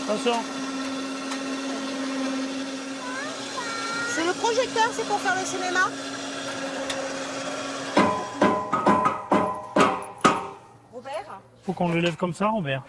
Attention. C'est le projecteur, c'est pour faire le cinéma. Robert? Faut qu'on le lève comme ça, Robert?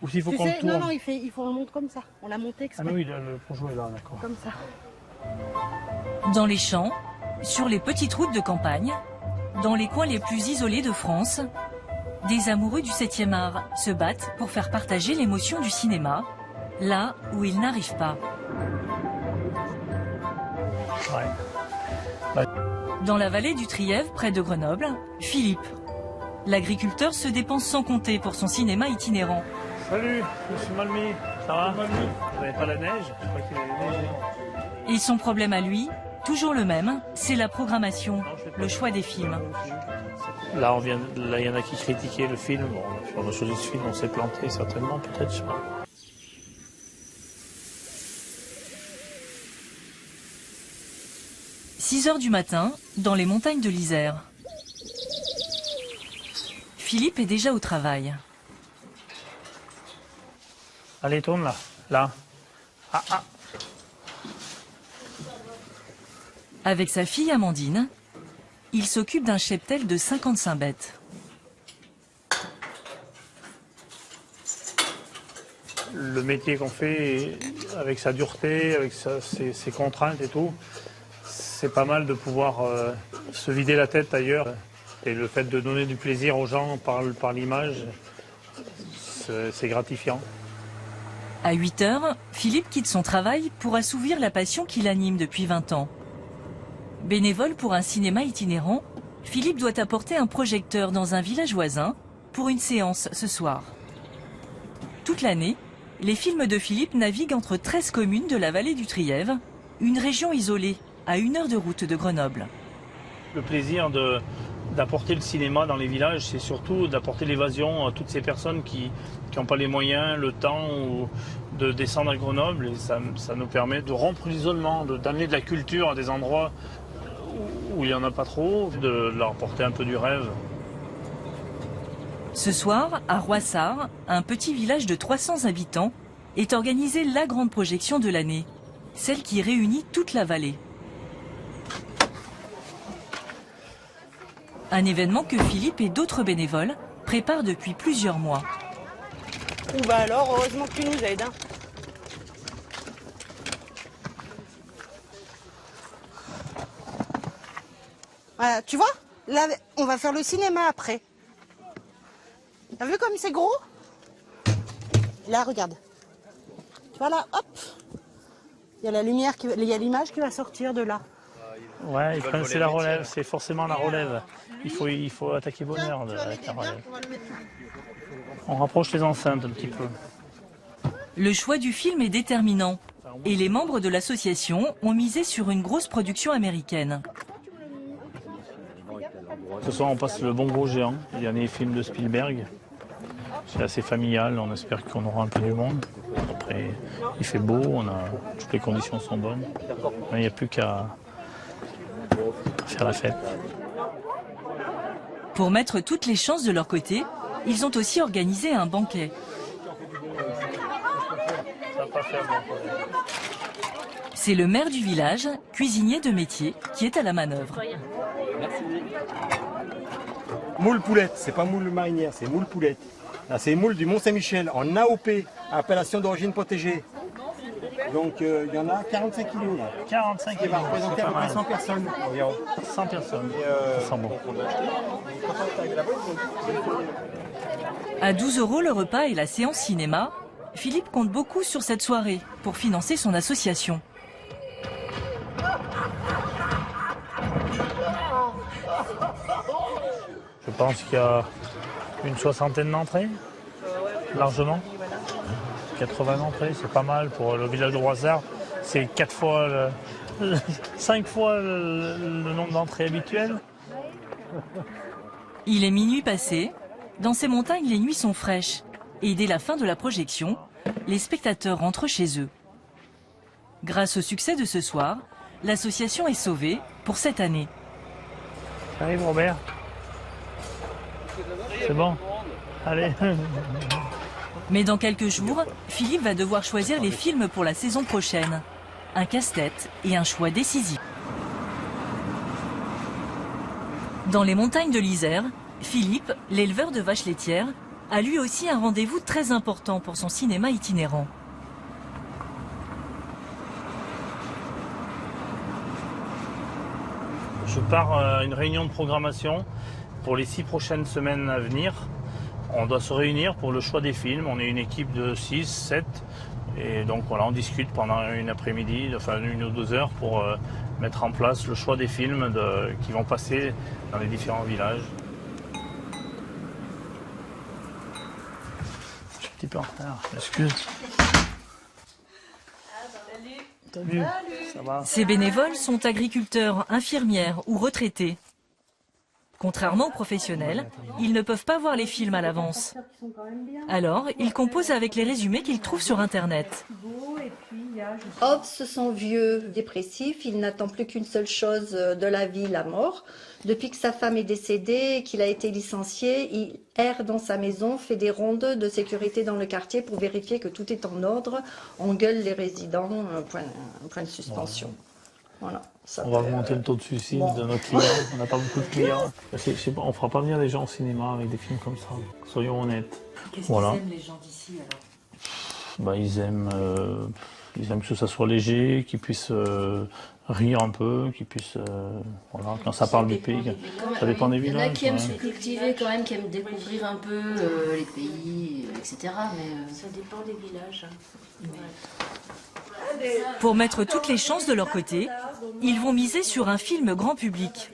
Ou s'il faut qu'on le tourne? Non, non, il faut le monter comme ça. On l'a monté exprès. Ah mais oui, le projo est là, d'accord. Comme ça. Dans les champs, sur les petites routes de campagne, dans les coins les plus isolés de France, des amoureux du 7e art se battent pour faire partager l'émotion du cinéma, là où ils n'arrivent pas. Ouais. Dans la vallée du Trièves, près de Grenoble, Philippe. L'agriculteur se dépense sans compter pour son cinéma itinérant. Salut, monsieur Malmy, ça va? Vous n'avez pas la neige? Je crois qu'il est neigé. Et son problème à lui, toujours le même, c'est la programmation, le choix des films. Là, il y en a qui critiquaient le film. Bon, on a choisi ce film, on s'est planté certainement, peut-être, je sais pas. « 6 heures du matin, dans les montagnes de l'Isère. Philippe est déjà au travail. Allez, tourne là. Là. Ah, ah. Avec sa fille Amandine, il s'occupe d'un cheptel de 55 bêtes. Le métier qu'on fait, avec sa dureté, avec ses contraintes et tout, c'est pas mal de pouvoir se vider la tête ailleurs. Et le fait de donner du plaisir aux gens par l'image, c'est gratifiant. À 8 heures, Philippe quitte son travail pour assouvir la passion qui l'anime depuis 20 ans. Bénévole pour un cinéma itinérant, Philippe doit apporter un projecteur dans un village voisin pour une séance ce soir. Toute l'année, les films de Philippe naviguent entre 13 communes de la vallée du Trièves, une région isolée, à 1 heure de route de Grenoble. Le plaisir d'apporter le cinéma dans les villages, c'est surtout d'apporter l'évasion à toutes ces personnes qui n'ont pas les moyens, le temps de descendre à Grenoble. Et ça nous permet de rompre l'isolement, d'amener de la culture à des endroits où il n'y en a pas trop, de leur apporter un peu du rêve. Ce soir, à Roissard, un petit village de 300 habitants, est organisée la grande projection de l'année, celle qui réunit toute la vallée. Un événement que Philippe et d'autres bénévoles préparent depuis plusieurs mois. Bah alors, heureusement que tu nous aides. Hein. Voilà, tu vois, là, on va faire le cinéma après. T'as vu comme c'est gros? Là, regarde. Tu vois là, hop. Il y a la lumière, il y a l'image qui va sortir de là. Ouais, c'est la relève, c'est forcément la relève. Il faut attaquer bonheur avec la relève. On rapproche les enceintes un petit peu. Le choix du film est déterminant et les membres de l'association ont misé sur une grosse production américaine. Ce soir, on passe Le Bon Gros Géant, le dernier film de Spielberg. C'est assez familial, on espère qu'on aura un peu du monde. Après, il fait beau, toutes les conditions sont bonnes. Il n'y a plus qu'à faire la fête. Pour mettre toutes les chances de leur côté, ils ont aussi organisé un banquet. C'est le maire du village, cuisinier de métier, qui est à la manœuvre. Moule poulette, c'est pas moule marinière, c'est moule poulette. Là, c'est moule du Mont-Saint-Michel en AOP, appellation d'origine protégée. Donc il y en a 45 kilos là. 45 Ça kilos, va représenter à peu près 100 personnes environ. 100 personnes, ça sent bon. À 12 € le repas et la séance cinéma, Philippe compte beaucoup sur cette soirée pour financer son association. Je pense qu'il y a une 60aine d'entrées, largement. 80 entrées, c'est pas mal pour le village de Roissard. C'est 4 fois 5 fois le nombre d'entrées habituelles. Il est minuit passé. Dans ces montagnes, les nuits sont fraîches. Et dès la fin de la projection, les spectateurs rentrent chez eux. Grâce au succès de ce soir, l'association est sauvée pour cette année. Ça arrive, Robert? C'est bon? Allez. Mais dans quelques jours, Philippe va devoir choisir les films pour la saison prochaine. Un casse-tête et un choix décisif. Dans les montagnes de l'Isère, Philippe, l'éleveur de vaches laitières, a lui aussi un rendez-vous très important pour son cinéma itinérant. Je pars à une réunion de programmation pour les 6 prochaines semaines à venir. On doit se réunir pour le choix des films. On est une équipe de 6, 7. Et donc voilà, on discute pendant une après-midi, enfin 1 ou 2 heures pour mettre en place le choix des films qui vont passer dans les différents villages. Je suis un petit peu en retard, excuse. Salut. Ça va? Ces bénévoles sont agriculteurs, infirmières ou retraités. Contrairement aux professionnels, ils ne peuvent pas voir les films à l'avance. Alors, ils composent avec les résumés qu'ils trouvent sur Internet. Hobbes se sent vieux, dépressif, il n'attend plus qu'une seule chose de la vie, la mort. Depuis que sa femme est décédée, qu'il a été licencié, il erre dans sa maison, fait des rondes de sécurité dans le quartier pour vérifier que tout est en ordre, engueule les résidents, point de suspension. Voilà. On va augmenter le taux de suicide de nos clients. On n'a pas beaucoup de clients. On ne fera pas venir des gens au cinéma avec des films comme ça. Soyons honnêtes. Qu'est-ce qu'ils aiment les gens d'ici alors? Ils aiment que ça soit léger, qu'ils puissent rire un peu, qu'ils puissent... voilà, quand ça parle du pays, ça dépend des villages. Il y en a qui aiment se cultiver quand même, qui aiment découvrir un peu les pays, etc. Mais ça dépend des villages. Pour mettre toutes les chances de leur côté, ils vont miser sur un film grand public.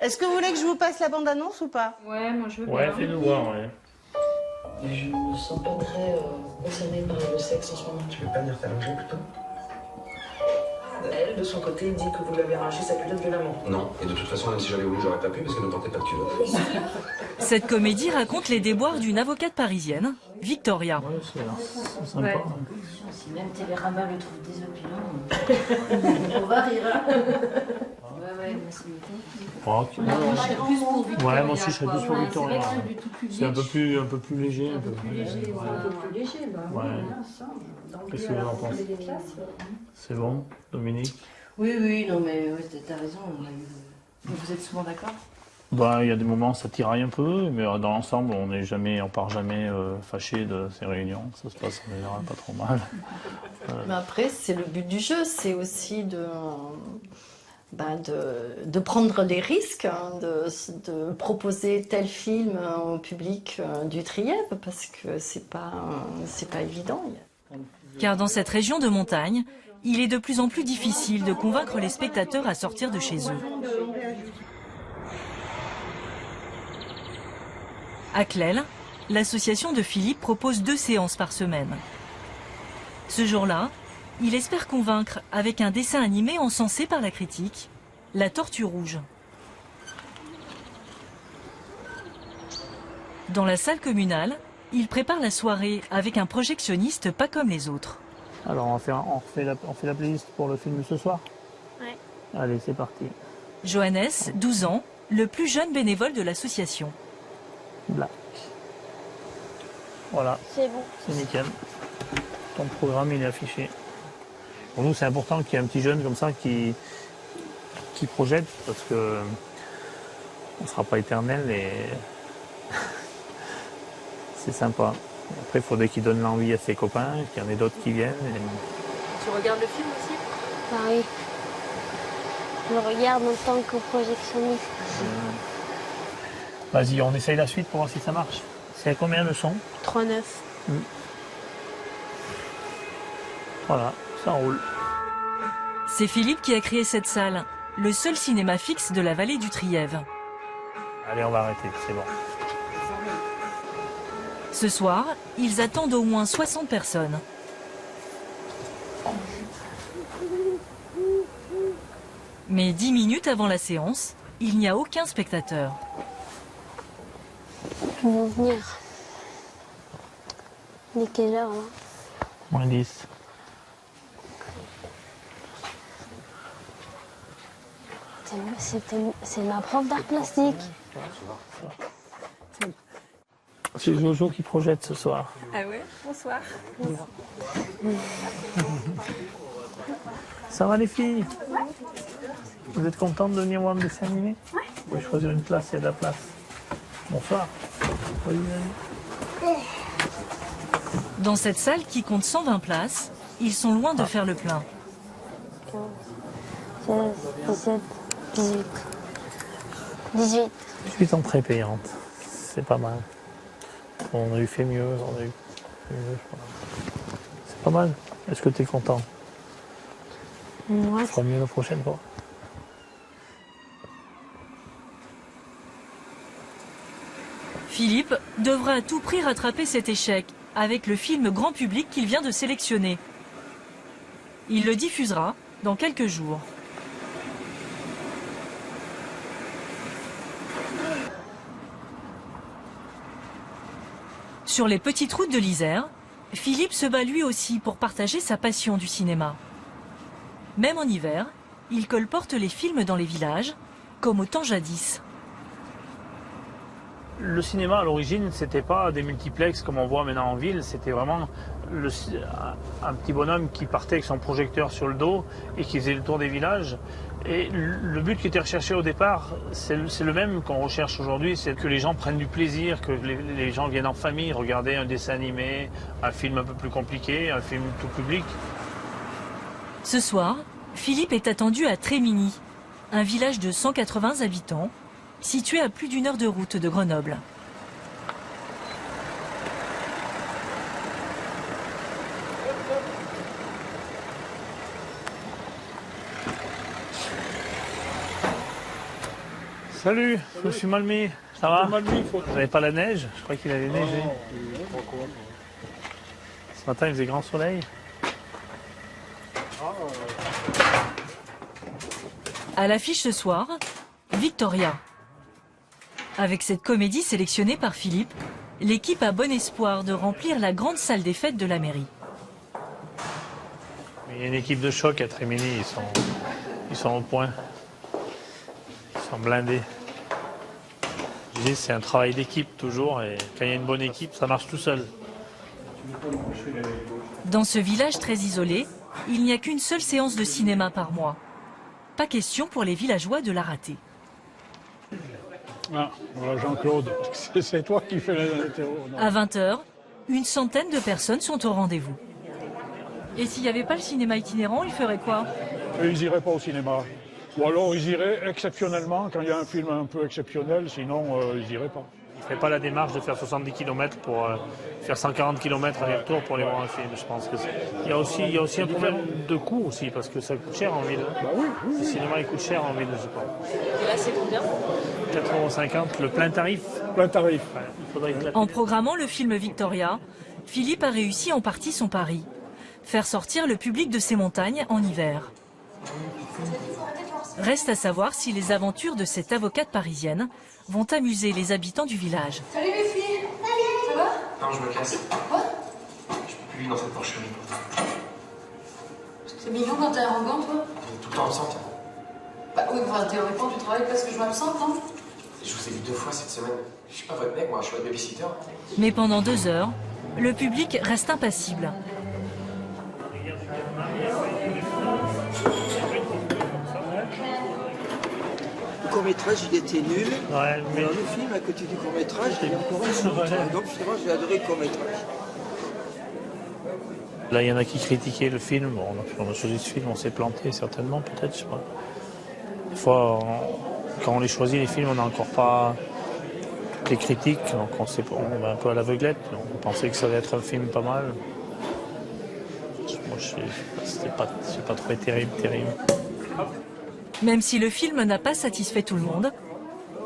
Est-ce que vous voulez que je vous passe la bande-annonce ou pas? Ouais, moi je veux bien. Ouais, fais-nous voir, ouais. Je me sens pas très concernée par le sexe en ce moment. Tu peux pas venir t'allonger plutôt? Elle, de son côté, dit que vous lui avez arraché sa culotte violemment. Non, et de toute façon, même si j'avais voulu, j'aurais pas pu parce qu'elle ne portait pas de culotte. Cette comédie raconte les déboires d'une avocate parisienne, Victoria. Ouais, c'est sympa. Ouais. Si même Télérama le trouve désopilant, on va rire. Ouais, moi ça me Ok. Moi je serais plus pour Victoria. Ouais, moi aussi je serais plus pour Victoria. C'est vrai que celui tout public. C'est un peu plus léger. Un peu plus léger, Un peu plus léger, bah Ouais. voilà, ça. Qu'est-ce que vous en pensez? Des classes. C'est bon, Dominique? Oui, non mais ouais, t'as raison. Vous êtes souvent d'accord? Bah, il y a des moments ça tiraille un peu, mais dans l'ensemble on part jamais fâché de ces réunions. Ça se passe en général pas trop mal. Mais après, c'est le but du jeu, c'est aussi de prendre des risques, hein, de proposer tel film au public du Trièves, parce que c'est pas évident. Car dans cette région de montagne, il est de plus en plus difficile de convaincre les spectateurs à sortir de chez eux. À Claile, l'association de Philippe propose 2 séances par semaine. Ce jour-là, il espère convaincre avec un dessin animé encensé par la critique, La Tortue Rouge. Dans la salle communale, il prépare la soirée avec un projectionniste pas comme les autres. Alors on fait la playlist pour le film ce soir? Ouais. Allez, c'est parti. Johannes, 12 ans, le plus jeune bénévole de l'association. Black. Voilà, C'est bon. c'est nickel. Ton programme il est affiché. Pour nous c'est important qu'il y ait un petit jeune comme ça qui projette parce que on ne sera pas éternel et c'est sympa. Après il faudrait qu'il donne l'envie à ses copains, qu'il y en ait d'autres qui viennent. Tu regardes le film aussi? Pareil. Je le regarde en tant que projectionniste. Vas-y, on essaye la suite pour voir si ça marche. C'est à combien le son? 3,9. Voilà, ça roule. C'est Philippe qui a créé cette salle, le seul cinéma fixe de la vallée du Trièves. Allez, on va arrêter, c'est bon. Ce soir, ils attendent au moins 60 personnes. Mais 10 minutes avant la séance, il n'y a aucun spectateur. Ils vont venir. Il est quelle heure là? Moins 10. C'est ma prof d'art plastique. C'est Jojo qui projette ce soir. Ah ouais, bonsoir. Ça va les filles? Vous êtes contentes de venir voir le dessin animé? Vous pouvez choisir une place, il y a de la place. Bonsoir. Dans cette salle qui compte 120 places, ils sont loin de faire le plein. 16, 17, 18. 18. 18 entrées payantes. C'est pas mal. On a eu fait mieux, on a eu mieux, je crois. C'est pas mal. Est-ce que tu es content? Ouais. On fera mieux la prochaine fois. Philippe devra à tout prix rattraper cet échec avec le film grand public qu'il vient de sélectionner. Il le diffusera dans quelques jours. Sur les petites routes de l'Isère, Philippe se bat lui aussi pour partager sa passion du cinéma. Même en hiver, il colporte les films dans les villages, comme au temps jadis. Le cinéma à l'origine, c'était pas des multiplexes comme on voit maintenant en ville, c'était vraiment un petit bonhomme qui partait avec son projecteur sur le dos et qui faisait le tour des villages. Et le but qui était recherché au départ, c'est le même qu'on recherche aujourd'hui, c'est que les gens prennent du plaisir, que les gens viennent en famille regarder un dessin animé, un film un peu plus compliqué, un film tout public. Ce soir, Philippe est attendu à Trémigny, un village de 180 habitants, situé à plus d'1 heure de route de Grenoble. Salut, je me suis mal mis. Ça va? Vous n'avez pas la neige? Je croyais qu'il allait neiger. Ce matin, il faisait grand soleil. À l'affiche ce soir, Victoria. Avec cette comédie sélectionnée par Philippe, l'équipe a bon espoir de remplir la grande salle des fêtes de la mairie. Il y a une équipe de choc à Trémigny, ils sont au point. Ils sont blindés. Je dis, c'est un travail d'équipe toujours, et quand il y a une bonne équipe, ça marche tout seul. Dans ce village très isolé, il n'y a qu'une seule séance de cinéma par mois. Pas question pour les villageois de la rater. Ah, voilà Jean-Claude, c'est toi qui fais l'interro. À 20h, une centaine de personnes sont au rendez-vous. Et s'il n'y avait pas le cinéma itinérant, ils feraient quoi? Et ils n'iraient pas au cinéma. Ou alors ils iraient exceptionnellement, quand il y a un film un peu exceptionnel, sinon ils n'iraient pas. Ils ne feraient pas la démarche de faire 70 km pour faire 140 km aller-retour pour aller voir un film. Je pense que il y a aussi un problème de coût aussi, parce que ça coûte cher en ville. Bah oui, oui. Le cinéma il coûte cher en ville, je crois. Et là, c'est combien? 4,50 €, le plein tarif. Plein tarif. Ouais, il faudrait éclater. En programmant le film Victoria, Philippe a réussi en partie son pari. Faire sortir le public de ces montagnes en hiver. Reste à savoir si les aventures de cette avocate parisienne vont amuser les habitants du village. Salut les filles. Salut. Ça va? Non, je me casse. Quoi? Je peux plus vivre dans cette porcherie. C'est mignon quand t'es arrogant, toi? On est tout le temps absente. Bah oui, enfin, théoriquement, tu travailles parce que je m'absente, non? Je vous ai vu 2 fois cette semaine. Je suis pas votre mec, moi, je suis votre babysitter. Mais pendant 2 heures, le public reste impassible. Le court-métrage, il était nul. Ouais, mais Alors, le film, à côté du court-métrage, il est encore un. Donc, finalement, j'ai adoré le court-métrage. là, il y en a qui critiquaient le film. Bon, on a choisi ce film, on s'est planté certainement, peut-être, je sais pas. Des fois, quand on les choisit, les films, on n'a encore pas toutes les critiques, donc on va un peu à l'aveuglette. On pensait que ça allait être un film pas mal. Moi, c'est pas trouvé terrible. Même si le film n'a pas satisfait tout le monde,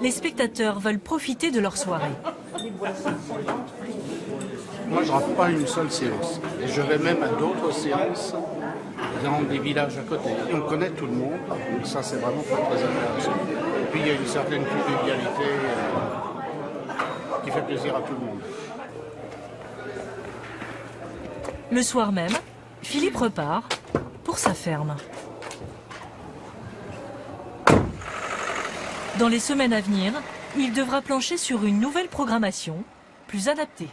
les spectateurs veulent profiter de leur soirée. Moi, je ne rate pas une seule séance. Et je vais même à d'autres séances dans des villages à côté. Et on connaît tout le monde, donc ça c'est vraiment très intéressant. Et puis il y a une certaine convivialité qui fait plaisir à tout le monde. Le soir même, Philippe repart pour sa ferme. Dans les semaines à venir, il devra plancher sur une nouvelle programmation, plus adaptée.